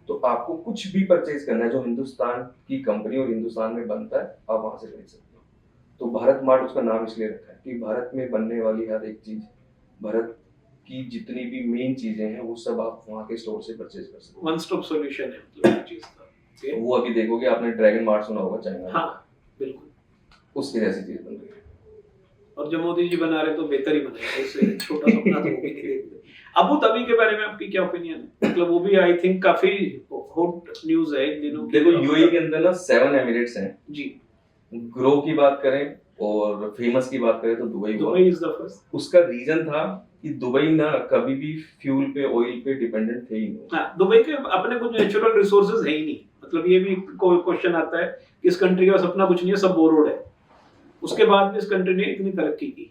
तो आपको कुछ भी परचेज करना है जो हिंदुस्तान की कंपनी और हिंदुस्तान में बनता है, आप वहां से खरीद सकते हो। तो भारत मार्ट उसका नाम इसलिए रखा है कि भारत में बनने वाली हर एक चीज, भारत की जितनी भी मेन चीजें हैं वो सब आप वहाँ के स्टोर से परचेज कर सकते हो। वन स्टॉप सॉल्यूशन है मतलब ये चीज का। तो वो अभी देखोगे, आपने ड्रैगन मार्ट सुना होगा चाइना, हाँ बिल्कुल, उसकी जैसी चीज बन रही है। और जो मोदी जी बना रहे तो बेहतर ही बनेगा, उससे छोटा सपना तो वो भी नहीं देखते। अबू धाबी के बारे में आपकी क्या ओपिनियन है? मतलब वो भी आई थिंक काफी हॉट न्यूज है इन दिनों। देखो यूएई के अंदर ना 7 एमिरेट्स हैं जी। ग्रो की बात करें, और फेमस की बात करें तो दुबई हुआ। Dubai is the first. उसका रीजन था कि दुबई ना कभी भी फ्यूल पे ऑयल पे डिपेंडेंट थे ही नहीं। हाँ, दुबई के अपने कुछ नेचुरल रिसोर्सेज है ही नहीं, मतलब ये भी क्वेश्चन आता है कि इस कंट्री का अपना कुछ नहीं है, सब बोरोड है। उसके बाद भी इस कंट्री ने इतनी तरक्की की।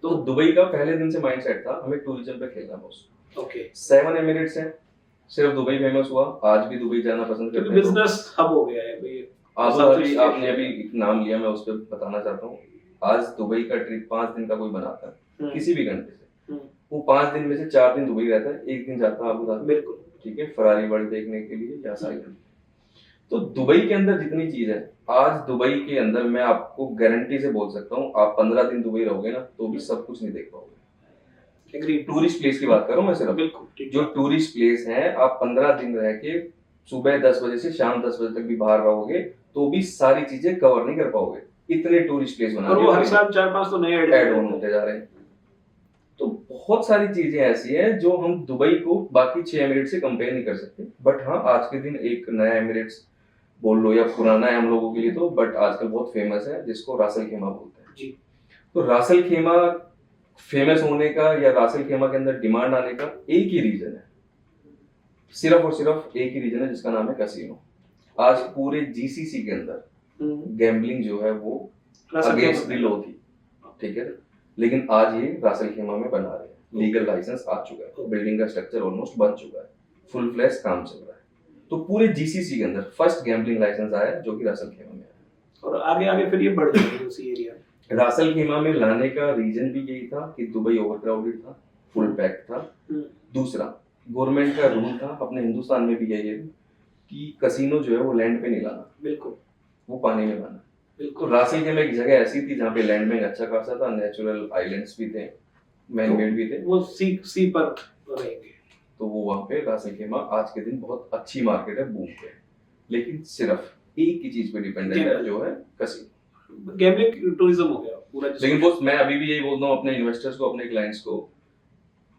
तो दुबई का पहले दिन से माइंडसेट था हमें टूरिज्म पे खेलना बॉस। ओके। 7 एमिरेट्स हैं, सिर्फ दुबई फेमस हुआ, आज भी दुबई जाना पसंद करते हैं। बिजनेस हब हो गया है भाई। आबू धाबी आपने अभी एक नाम लिया, मैं उस पर बताना चाहता हूँ। आज दुबई का ट्रिप 5 दिन का कोई बनाता है किसी भी कंट्री से, वो 5 दिन में से 4 दिन दुबई रहता है, 1 दिन जाता है आबू धाबी। बिल्कुल ठीक है, फरारी वर्ल्ड देखने के लिए या सारी। तो दुबई के अंदर जितनी चीज है, आज दुबई के अंदर मैं आपको गारंटी से बोल सकता हूँ, आप 15 दिन दुबई रहोगे ना तो भी सब कुछ नहीं देख पाओगे। एग्री। टूरिस्ट प्लेस की बात कर रहा हूँ मैं सिर्फ। बिल्कुल। जो टूरिस्ट प्लेस है, आप 15 दिन रह के सुबह 10 बजे से शाम 10 बजे तक भी बाहर रहोगे तो भी सारी चीजें कवर नहीं कर पाओगे, इतने टूरिस्ट प्लेस बना और वो हर साल 4-5 तो नए ऐड ऑन होते जा रहे हैं। तो बहुत सारी चीजें ऐसी हैं जो हम दुबई को बाकी 6 एमिरेट से कंपेयर नहीं कर सकते। बट हाँ, आज के दिन एक नया एमिरेट्स बोल लो या पुराना है हम लोगों के लिए तो, बट आजकल बहुत फेमस है, जिसको रासल खेमा बोलते हैं जी। तो रासल खेमा फेमस होने का या रासल खेमा के अंदर डिमांड आने का एक ही रीजन है, सिर्फ और सिर्फ एक ही रीजन है, जिसका नाम है कैसीनो। आज पूरे जीसीसी के अंदर गैम्बलिंग जो है वो अगेंस्ट द लॉ थी, ठीक है, लेकिन आज ये रासल खेमा में बना रहे हैं। लीगल लाइसेंस आ चुका है, बिल्डिंग का स्ट्रक्चर ऑलमोस्ट बन चुका है, फुल फ्लैश काम चल रहा है। तो पूरे जीसीसी के अंदर फर्स्ट गैम्बलिंग लाइसेंस आया है, जो कि रासल खेमा में है। और आगे आगे फिर ये बढ़ जाएगी उसी एरिया में। रासल खेमा में लाने का रीजन भी यही था कि दुबई ओवरक्राउडेड था, फुल पैक था। दूसरा, गवर्नमेंट का रूल था, अपने हिंदुस्तान में भी यही है कि कसिनो जो है वो लैंड पे नहीं लाना, बिल्कुल, वो पानी में लाना। तो रासल खेमा एक जगह ऐसी थी जहाँ पे लैंड में अच्छा खासा था, नेचुरल आइलैंड्स भी थे, मैन मेड भी थे, वो सी पर रहेंगे। तो वो वहाँ पे रासल खेमा आज के दिन बहुत अच्छी मार्केट है, बूम पे, लेकिन सिर्फ एक ही चीज पे डिपेंडेंट है, जो है कसिनो। गैम्बलिंग टूरिज्म हो गया पूरा। लेकिन बॉस, मैं अभी भी यही बोलता हूँ अपने इन्वेस्टर्स को, अपने क्लाइंट्स को,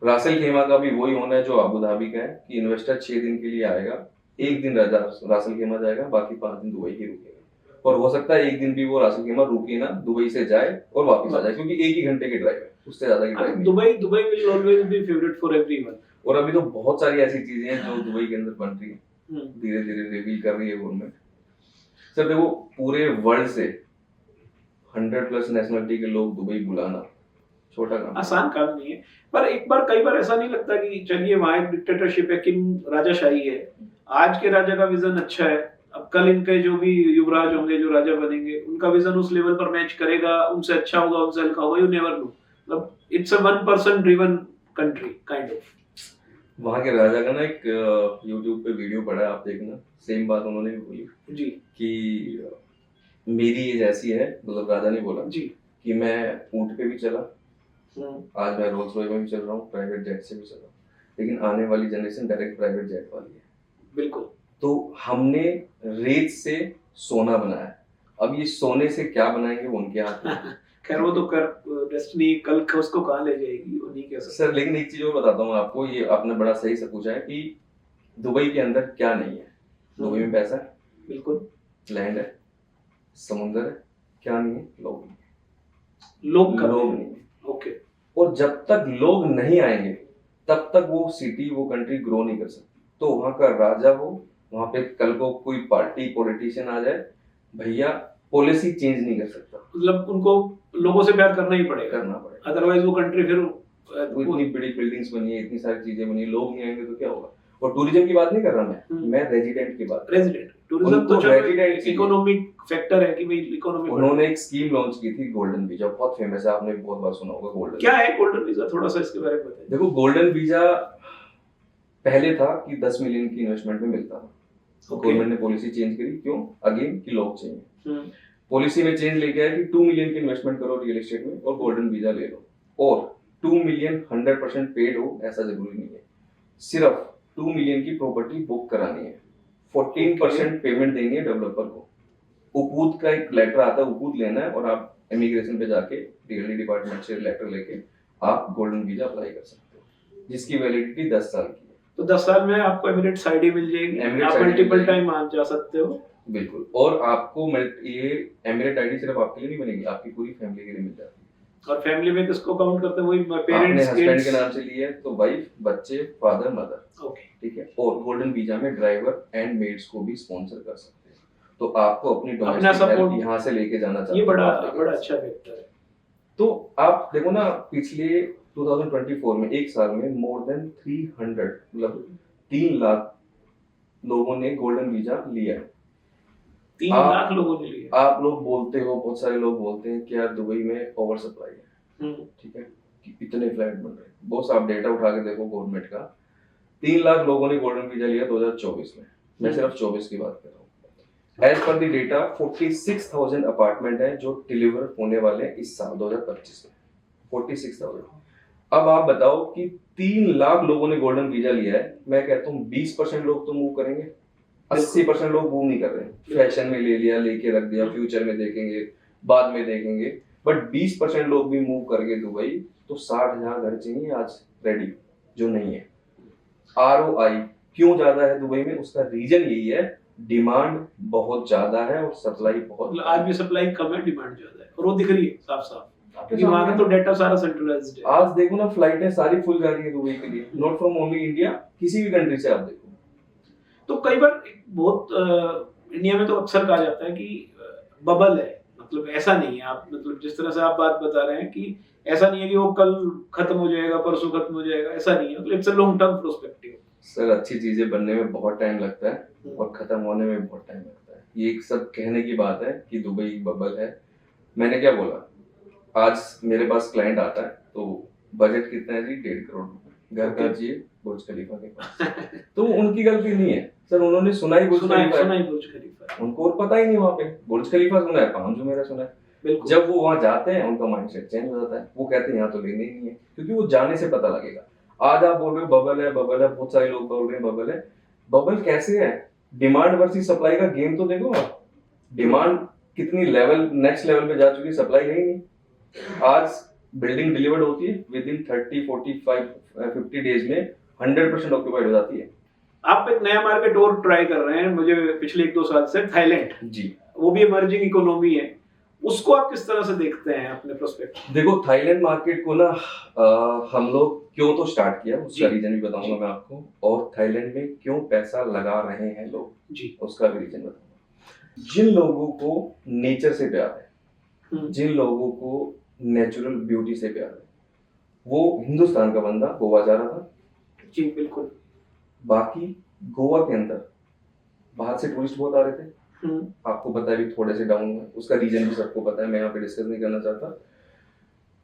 रासल खेमा का भी वही होना है जो अबू धाबी का है कि इन्वेस्टर 6 दिन के लिए आएगा, 1 दिन रासल खेमा जाएगा, बाकी 5 दिन दुबई ही रुकेगा। और हो सकता है 1 दिन भी वो रासल खेमा रुके ना, दुबई से जाए और वापस आ जाए, क्योंकि 1 ही घंटे की ड्राइव है, उससे ज्यादा की ड्राइव नहीं। Dubai will always be favourite for everyone. और अभी तो बहुत सारी ऐसी चीजें हैं जो दुबई के अंदर बन रही है, धीरे धीरे रिवील कर रही है गवर्नमेंट। सर देखो, पूरे वर्ल्ड से 100+ नेशनलिटी के लोग दुबई बुलाना छोटा काम, आसान काम नहीं है। पर एक बार कई बार ऐसा नहीं लगता कि चलिए वहां एक डिक्टेटरशिप है, किंग राजाशाही है, आज के राजा का विजन अच्छा है, अब कल इनके जो भी युवराज होंगे, जो राजा बनेंगे, उनका विजन उस लेवल पर मैच करेगा, उनसे अच्छा होगा, उनसे हल्का होगा, यू नेवर नो। मतलब it's a 1% driven country kind of. वहां के राजा का ना एक YouTube पे वीडियो पड़ा है, आप देखना, सेम बात उन्होंने भी बोली जी कि मेरी एज ऐसी है, मतलब राजा ने बोला जी कि मैं ऊंट पे भी चला, आज मैं रोल्स रॉयस में भी चल रहा हूँ, प्राइवेट जेट से भी चल रहा हूँ, लेकिन आने वाली जनरेशन डायरेक्ट प्राइवेट जेट वाली है। बिल्कुल। तो हमने रेत से सोना बनाया, अब ये सोने से क्या बनाएंगे वो उनके हाथ में। खैर वो तो कर डेस्टिनी कल उसको कहाँ ले जाएगी वो नहीं कह सकते। सर लेकिन एक चीज और बताता हूँ आपको, ये आपने बड़ा सही से पूछा है कि दुबई के अंदर क्या नहीं है। दुबई में पैसा है, बिल्कुल, लैंड है, समुंदर है, क्या नहीं है? लोग नहीं है। लोग नहीं है। ओके। और जब तक लोग नहीं आएंगे तब तक वो सिटी, वो कंट्री ग्रो नहीं कर सकती। तो वहां का राजा हो, वहां पे कल को कोई पार्टी पॉलिटिशियन आ जाए, भैया पॉलिसी चेंज नहीं कर सकता, मतलब उनको लोगों से प्यार करना ही पड़ेगा, अदरवाइज वो कंट्री फिर वो इतनी बड़ी बिल्डिंग्स बनी है, इतनी सारी चीजें बनी है, लोग नहीं आएंगे तो क्या होगा। और टूरिज्म की बात नहीं कर रहा मैं रेजिडेंट की बात। रेजिडेंट टूरिज्म तो रेजिडेंट इकोनॉमिक फैक्टर है कि भाई इकोनॉमी। उन्होंने एक स्कीम लॉन्च की थी गोल्डन वीजा, बहुत फेमस है, आपने बहुत बार सुना होगा गोल्डन। क्या है गोल्डन वीजा, थोड़ा सा इसके बारे में बताइए। देखो, गोल्डन वीजा पहले था कि 10 मिलियन की इन्वेस्टमेंट में मिलता था, गवर्नमेंट ने पॉलिसी चेंज करी, क्यों? अगेन कि लोग चाहिए, पॉलिसी में चेंज लेके आया कि 2 मिलियन की इन्वेस्टमेंट करो रियल एस्टेट में और गोल्डन वीजा ले लो। और 2 मिलियन 100% पेड हो ऐसा जरूरी नहीं है, सिर्फ 2 मिलियन की प्रॉपर्टी बुक करानी है, 14% पेमेंट देंगे डेवलपर को। उपूद का एक लेटर आता है, उपूद लेना है और आप इमिग्रेशन पे जाके डीएलडी डिपार्टमेंट से लेटर लेके आप गोल्डन वीजा अप्लाई कर सकते हो, जिसकी वैलिडिटी 10 साल की है। तो 10 साल में आपको एमिरेट्स आईडी मिल जाएगी, आप मल्टीपल टाइम आ जा सकते हो। बिल्कुल। और आपको ये एमिरेट आईडी सिर्फ आपके लिए नहीं बनेगी, आपकी पूरी फैमिली के लिए मिल जाती है। और फैमिली में किसको काउंट करते हैं? वही आपने पेरेंट्स, हस्बैंड किड्स। के नाम से लिए तो वाइफ, बच्चे, फादर, मदर। ओके। ठीक है। और गोल्डन वीजा में ड्राइवर एंड मेड्स को भी स्पॉन्सर कर सकते हैं। तो आपको अपनी अपना डोमेस्टिक हेल्प सपोर्ट यहाँ से लेके जाना चाहते ये हो, बड़ा आप लेके बड़ा जा अच्छा सकते हो। फैक्टर है। तो आप देखो ना, पिछले 2024 में एक साल में मोर देन 300 मतलब 3 लाख लोगों ने गोल्डन वीजा लिया है। 3 आप- लाख लोगों ने लिया। आप लोग बोलते हो, बहुत सारे लोग बोलते हैं कि यार दुबई में ओवर सप्लाई है, ठीक है, कि इतने फ्लैट बन रहे हैं। बॉस आप डेटा उठा के देखो गवर्नमेंट का, 3 लाख लोगों ने गोल्डन वीजा लिया 2024 में। मैं सिर्फ 24 की बात कर रहा हूँ। As per the data 46,000 apartment है जो डिलीवर होने वाले हैं इस साल 2025 में। 46,000। अब आप बताओ कि 3 लाख लोगों ने गोल्डन वीजा लिया है, मैं कहता हूँ 20% लोग तो मूव करेंगे, 80% लोग मूव नहीं कर रहे हैं। फैशन में ले लिया, लेके रख दिया, फ्यूचर में देखेंगे, बाद में देखेंगे। बट 20% लोग भी मूव करके दुबई, तो 60,000 घर चाहिए आज रेडी, जो नहीं है। ROI क्यों ज्यादा है दुबई में? उसका रीजन यही है, डिमांड बहुत ज्यादा है और सप्लाई बहुत। मतलब आज भी सप्लाई कम है, डिमांड ज्यादा है, और वो दिख रही है साफ साफ, क्योंकि वहां का तो डेटा सारा सेंट्रलाइज्ड है। आज देखो ना, फ्लाइटें सारी फुल जा रही है दुबई के लिए, नॉट फ्रॉम ओनली इंडिया, किसी भी कंट्री से आप देखो। तो कई बार बहुत इंडिया में तो अक्सर कहा जाता है कि बबल है, मतलब ऐसा नहीं है। आप मतलब जिस तरह से आप बात बता रहे हैं कि ऐसा नहीं है कि वो कल खत्म हो जाएगा, परसों खत्म हो जाएगा, ऐसा नहीं है। मतलब it's a long term prospective. Sir अच्छी चीजें बनने में बहुत टाइम लगता है और खत्म होने में बहुत टाइम लगता है। ये एक सब कहने की बात है कि दुबई बबल है। मैंने क्या बोला, आज मेरे पास क्लाइंट आता है तो बजट कितना है जी? 1.5 करोड़ रुपए। घर का चाहिए बुर्ज खलीफा के पास। तो उनकी गलती नहीं है सर, उन्होंने सुना ही बुर्ज खलीफा है। उनको और पता ही नहीं, वहाँ पे बुर्ज खलीफा सुना है, पाम जुमेरा सुना है। जब वो वहां जाते हैं उनका माइंडसेट चेंज हो जाता है, वो कहते हैं यहाँ तो लेने ही नहीं है, क्योंकि वो जाने से पता लगेगा। आज आप बोल रहे हो बबल है, बबल है, बहुत सारे लोग बोल रहे हैं बबल है। बबल कैसे है? डिमांड वर्सेस सप्लाई का गेम तो देखो आप। डिमांड कितनी लेवल नेक्स्ट लेवल पे जा चुकी है, सप्लाई है ही नहीं। आज बिल्डिंग डिलीवर्ड होती है विद इन 30, 45, 50 डेज में 100% ऑक्यूपाइड हो जाती है। आप एक नया मार्केट और ट्राई कर रहे हैं, मुझे पिछले 1-2 साल से, थाईलैंड जी। वो भी इमर्जिंग इकोनॉमी है, उसको आप किस तरह से देखते हैं अपने प्रोस्पेक्ट? देखो थाईलैंड मार्केट को ना हम लोग क्यों तो स्टार्ट किया, उसका रीजन भी बताऊंगा मैं आपको, और थाईलैंड में क्यों पैसा लगा रहे हैं लोग जी, उसका भी रीजन बताऊंगा। जिन लोगों को नेचर से प्यार है, जिन लोगों को नेचुरल ब्यूटी से प्यार है, वो हिंदुस्तान का बंदा गोवा जा रहा था। जी बिल्कुल। बाकी गोवा के अंदर बाहर से टूरिस्ट बहुत आ रहे थे। आपको पता है भी थोड़े से डाउन हुए, उसका रीजन भी सबको पता है, मैं यहाँ पे डिस्कस नहीं करना चाहता।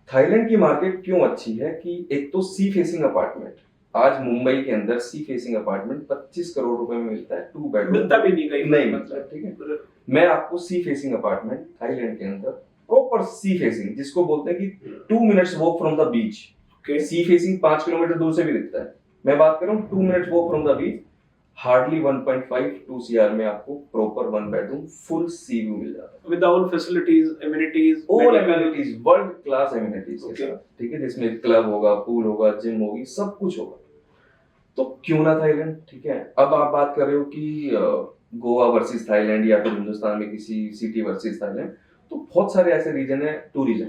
थाईलैंड की मार्केट क्यों अच्छी है कि एक तो सी फेसिंग अपार्टमेंट, आज मुंबई के अंदर सी फेसिंग अपार्टमेंट 25 करोड़ रुपए में मिलता है, 2 बेडरूम मिलता भी नहीं कहीं, नहीं मिलता, ठीक है। मैं आपको सी फेसिंग अपार्टमेंट थाईलैंड के अंदर प्रॉपर सी फेसिंग, जिसको बोलते हैं कि 2 minutes walk from the beach, sea facing 5 kilometre दूर से भी दिखता है। मैं बात कर रहा हूँ 2 minutes walk from the beach, hardly 1.5-2 CR में आपको proper 1 bedroom full sea view मिल जाता है, with all facilities, amenities, all amenities, world class amenities के साथ, ठीक है, जिसमें क्लब होगा, पूल होगा, जिम होगी, सब कुछ होगा। तो क्यों ना थाईलैंड, ठीक है। अब आप बात कर रहे हो कि गोवा वर्सेस थाईलैंड या फिर हिंदुस्तान में किसी सिटी वर्सेस थाईलैंड, तो बहुत सारे ऐसे रीजन है, टूरिज्म।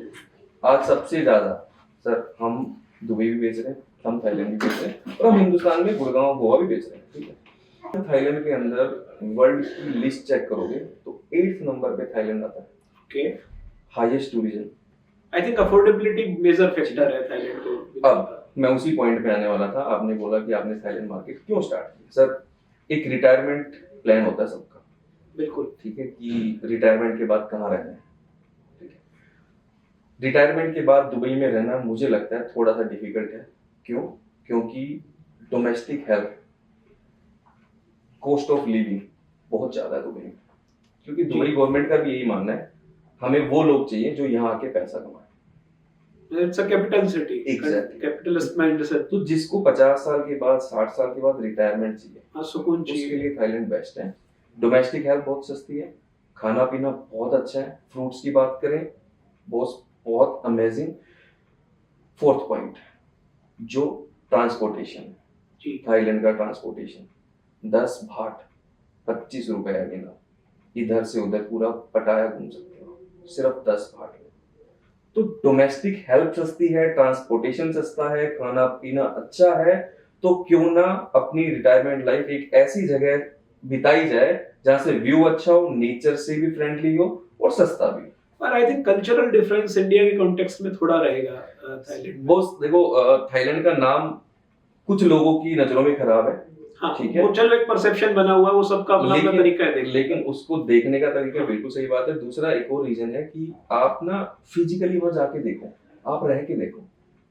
आज सबसे ज्यादा सर हम दुबई भी बेच रहे हैं, हम थाईलैंड भी बेच रहे हैं, और हम हिंदुस्तान में गुड़गांव गोवा भी बेच रहे हैं, ठीक है। थाईलैंड के अंदर वर्ल्ड की लिस्ट चेक करोगे तो 8th नंबर पे थाईलैंड आता है। Okay, highest tourism. I think affordability major factor है थाईलैंड को। अब मैं उसी पॉइंट पे आने वाला था, आपने बोला कि आपने थाईलैंड मार्केट क्यों स्टार्ट किया। सर एक रिटायरमेंट प्लान होता है सबका, बिल्कुल, ठीक है, कि रिटायरमेंट के बाद कहाँ रहना है, ठीक है। रिटायरमेंट के बाद दुबई में रहना मुझे लगता है थोड़ा सा डिफिकल्ट है। क्यों? क्योंकि domestic health, cost of living बहुत ज्यादा है दुबई में, क्योंकि दुबई गवर्नमेंट का भी यही मानना है, हमें वो लोग चाहिए जो यहाँ आके पैसा कमाए। It's a capital city, Exactly. Capitalist mindset. तो जिसको 50 साल के बाद, 60 साल के बाद रिटायरमेंट चाहिए, हाँ, सुकून चाहिए, उसके लिए थाईलैंड बेस्ट है। डोमेस्टिक हेल्थ बहुत सस्ती है, खाना पीना बहुत अच्छा है, फ्रूट्स की बात करें बहुत अमेजिंग। 4th पॉइंट जो ट्रांसपोर्टेशन, थाईलैंड का ट्रांसपोर्टेशन 10 बाht 25 रुपए है बिना, इधर से उधर पूरा पटाया घूम सकते हो सिर्फ 10 भाट में। तो डोमेस्टिक हेल्प सस्ती है, ट्रांसपोर्टेशन सस्ता है, खाना पीना अच्छा है, तो क्यों ना अपनी रिटायरमेंट लाइफ एक ऐसी जगह बिताई जाए जहां से व्यू अच्छा हो, नेचर से भी फ्रेंडली हो और सस्ता भी। पर I think cultural difference India के कॉन्टेक्स्ट में थोड़ा रहेगा थाईलैंड में। वो देखो थाईलैंड का नाम कुछ लोगों की नजरों में खराब है, हाँ, ठीक है, वो चलो एक परसेप्शन बना हुआ है, वो सबका अपना अपना तरीका है देखने का। लेकिन उसको देखने का तरीका बिल्कुल सही बात है। दूसरा एक और रीजन है कि आप ना फिजिकली वहां जाके देखो, आप रह के देखो,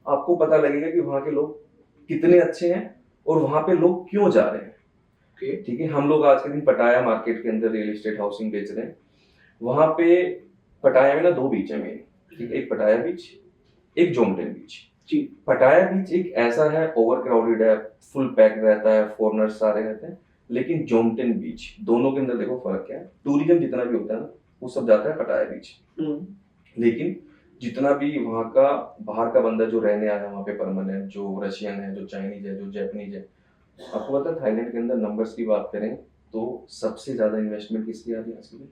आपको पता लगेगा कि वहां के लोग कितने अच्छे हैं और वहां पे लोग क्यों जा रहे हैं। ठीक है, हम लोग आज के दिन पटाया मार्केट के अंदर रियल एस्टेट हाउसिंग बेच रहे हैं। वहां पे पटाया में ना 2 बीच है मेन, ठीक है, एक पटाया बीच, एक जोमटेन बीच। जी, पटाया बीच एक ऐसा है, ओवर क्राउडेड है, फुल पैक रहता है, फॉरेनर्स सारे रहते हैं। लेकिन जोमटेन बीच, दोनों के अंदर देखो फर्क क्या है। टूरिज्म जितना भी होता है ना, वो सब जाता है पटाया बीच, लेकिन जितना भी वहाँ का बाहर का बंदा जो रहने आया वहाँ पे परमानेंट, जो रशियन है, जो चाइनीज है, जो जापानीज है, आपको पता है थाईलैंड के अंदर नंबर्स की बात करें तो सबसे ज्यादा इन्वेस्टमेंट किसकी आ रही है आजकल?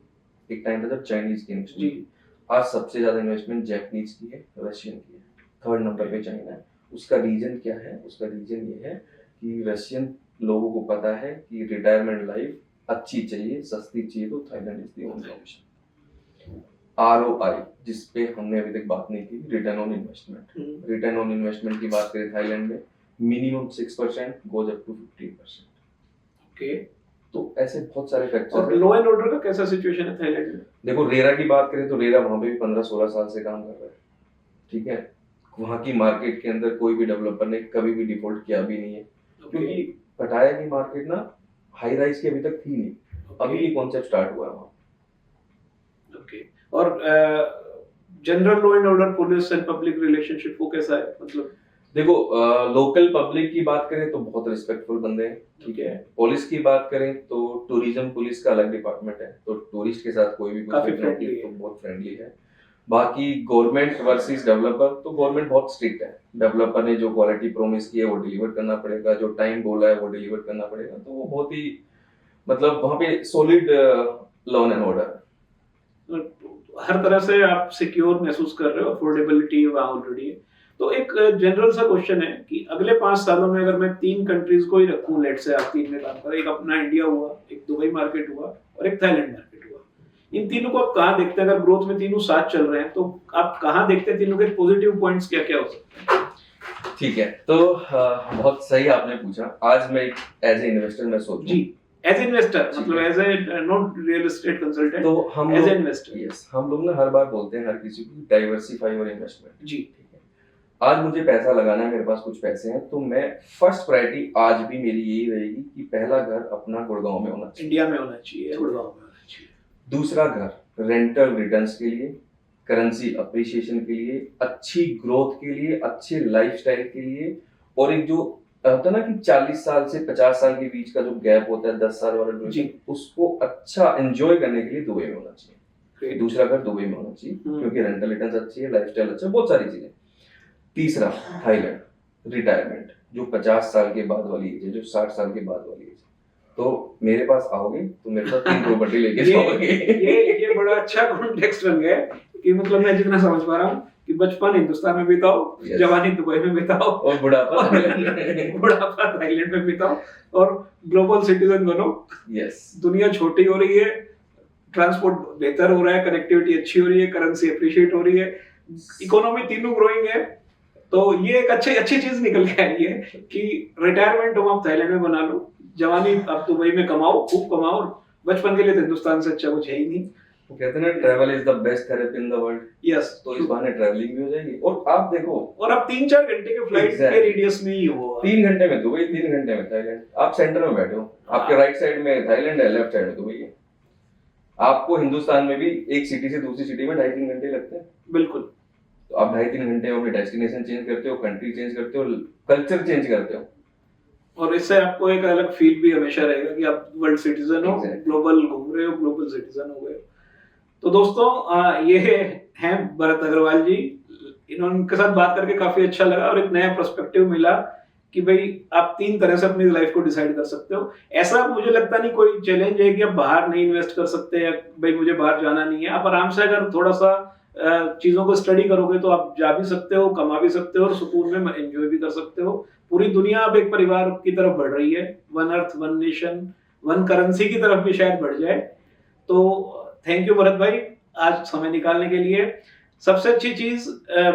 एक टाइम था जब चाइनीज की इन्वेस्टमेंट, आज सबसे ज्यादा इन्वेस्टमेंट जापानीज की है, रशियन की है, थर्ड नंबर पे चाइना है। उसका रीजन क्या है? उसका रीजन ये है कि रशियन लोगों को पता है कि रिटायरमेंट लाइफ अच्छी चाहिए, सस्ती चाहिए, तो Thailand is the only option. ROI, जिस पे हमने अभी तक बात नहीं की, return on investment. Return on investment की बात करें थाईलैंड में minimum 6% goes up to 15%। Okay, तो ऐसे बहुत सारे फैक्टर्स और हैं। लॉ एंड ऑर्डर का कैसा सिचुएशन है थाईलैंड में? देखो रेरा की बात करें तो रेरा वहां पे भी 15-16 साल से काम कर रहा है, ठीक है। वहां की मार्केट के अंदर कोई भी डेवलपर ने कभी भी डिफॉल्ट किया भी नहीं है, क्योंकि पटाया की मार्केट ना हाई राइज की अभी तक थी नहीं, अभी ये कॉन्सेप्ट स्टार्ट हुआ है वहां। ओके, और general law and order, police and public relationship वो कैसा है? मतलब देखो लोकल पब्लिक की बात करें तो बहुत रिस्पेक्टफुल बंदे हैं, ठीक है। पुलिस की बात करें तो टूरिज्म पुलिस का अलग डिपार्टमेंट है, तो टूरिस्ट के साथ कोई भी काफी फ्रेंडली तो बहुत फ्रेंडली है। बाकी गवर्नमेंट वर्सेस डेवलपर, तो गवर्नमेंट बहुत स्ट्रिक्ट है। डेवलपर ने जो क्वालिटी प्रॉमिस की है वो डिलीवर करना पड़ेगा, जो टाइम बोला है वो डिलीवर करना पड़ेगा। तो वो बहुत ही मतलब वहाँ पे सॉलिड लॉ एंड ऑर्डर, हर तरह से आप सिक्योर महसूस कर रहे हो, अफोर्डेबिलिटी वहाँ ऑलरेडी है। तो एक जनरल सा क्वेश्चन है कि अगले 5 सालों में अगर मैं 3 कंट्रीज को ही रखूं, लेट से आप 3 में काम करें, एक अपना इंडिया हुआ, एक दुबई मार्केट हुआ और एक थाईलैंड मार्केट हुआ, इन तीनों को आप कहाँ देखते हैं? अगर ग्रोथ में तीनों साथ चल रहे हैं तो आप कहाँ देखते हैं तीनों के पॉजिटिव पॉइंट्स क्या क्या हो सकते हैं? ठीक है, तो बहुत सही आपने पूछा। आज मैं एज ए इन्वेस्टर मैं सोचूं जी, एज इन्वेस्टर, मतलब as a not real estate consultant, तो हम एज ए इन्वेस्टर। यस, हम लोग ना हर बार बोलते हैं हर किसी को डाइवर्सिफाई योर इन्वेस्टमेंट। जी, आज मुझे पैसा लगाना है, मेरे पास कुछ पैसे हैं, तो मैं फर्स्ट प्रायोरिटी आज भी मेरी यही रहेगी कि पहला घर अपना गुड़गांव में होना चाहिए, इंडिया में होना चाहिए, गुड़गांव में होना चाहिए। दूसरा घर रेंटल रिटर्न्स के लिए, करेंसी अप्रिसिएशन के लिए, अच्छी ग्रोथ के लिए, अच्छे लाइफस्टाइल के लिए, और एक जो होता है ना कि 40 साल से 50 साल के बीच का जो गैप होता है, 10 साल वाला ड्यूरेशन, उसको अच्छा एंजॉय करने के लिए दुबई में होना चाहिए। दूसरा घर दुबई में होना चाहिए, क्योंकि रेंटल रिटर्न्स अच्छी है, लाइफस्टाइल अच्छा है, बहुत सारी चीजें। तीसरा थाईलैंड, रिटायरमेंट, जो 50 साल के बाद वाली एज है, जो 60 साल के बाद वाली एज है। तो मेरे पास आओगे तो मेरे पास 3 प्रॉपर्टी लेके जाओगे। ये बड़ा अच्छा कॉन्टेक्स्ट बन गया कि मतलब मैं जितना समझ पा रहा हूँ कि बचपन हिंदुस्तान में बिताओ, जवानी दुबई में बिताओ, और बुढ़ापा थाईलैंड में बिताओ, और ग्लोबल सिटीजन बनो। यस, दुनिया छोटी हो रही है, ट्रांसपोर्ट बेहतर हो रहा है, कनेक्टिविटी अच्छी हो रही है, करेंसी अप्रिशिएट हो रही है, इकोनॉमी तीनों ग्रोइंग है। तो ये एक अच्छी चीज निकल के आई है कि रिटायरमेंट हो आप थाईलैंड में बना लो, जवानी आप दुबई में कमाओ, खूब कमाओ, और बचपन के लिए तो हिंदुस्तान से अच्छा कुछ है ही नहीं। वो कहते हैं ना travel is the best therapy in the world. Yes, तो इस बहाने ट्रैवलिंग भी हो जाएगी, और आप देखो, और आप 3-4 घंटे के फ्लाइट के रेडियस में ही हो, 3 घंटे में दुबई, 3 घंटे में थाईलैंड। आप सेंटर में बैठे हो, आपके राइट साइड में थाईलैंड है, लेफ्ट साइड में दुबई है। आपको हिंदुस्तान में भी एक सिटी से दूसरी सिटी में 2.5-3 घंटे लगते हैं। बिल्कुल, तो आप 2.5-3 घंटे में अपने डेस्टिनेशन चेंज करते हो, कंट्री चेंज करते हो, कल्चर चेंज करते हो, और इससे आपको एक अलग फील भी हमेशा रहेगा कि आप वर्ल्ड सिटीजन हो, ग्लोबल घूम रहे हो, ग्लोबल सिटीजन हो गए। तो दोस्तों ये हैं भरत अग्रवाल जी, इनके साथ बात करके काफी अच्छा लगा और एक नया पर्सपेक्टिव मिला कि भाई आप 3 तरह से अपनी लाइफ को डिसाइड कर सकते हो। ऐसा मुझे लगता नहीं कोई चैलेंज है कि आप बाहर नहीं इन्वेस्ट कर सकते, या भाई मुझे बाहर जाना नहीं है। आप आराम से अगर थोड़ा सा चीजों को स्टडी करोगे तो आप जा भी सकते हो, कमा भी सकते हो और सुकून में एंजॉय भी कर सकते हो। पूरी दुनिया अब एक परिवार की तरफ बढ़ रही है, one earth one nation one currency की तरफ भी शायद बढ़ जाए। तो थैंक यू भरत भाई आज समय निकालने के लिए। सबसे अच्छी चीज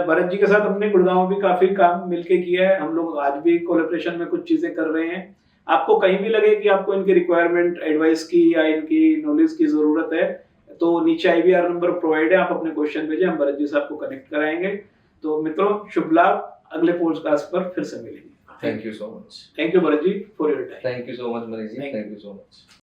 भरत जी के साथ हमने गुड़गांव भी काफी काम मिलके किया है, हम लोग आज भी कोलैबोरेशन में कुछ चीजें कर रहे हैं। आपको कहीं भी लगे कि आपको इनकी रिक्वायरमेंट एडवाइस की या इनकी नॉलेज की जरूरत है तो नीचे IVR नंबर प्रोवाइड है, आप अपने क्वेश्चन भेजें, हम भरत जी से आपको कनेक्ट कराएंगे। तो मित्रों शुभ लाभ, अगले पॉडकास्ट पर फिर से मिलेंगे। Thank you so much. Thank you Bharat ji for your time. Thank you so much Manish ji, thank you so much.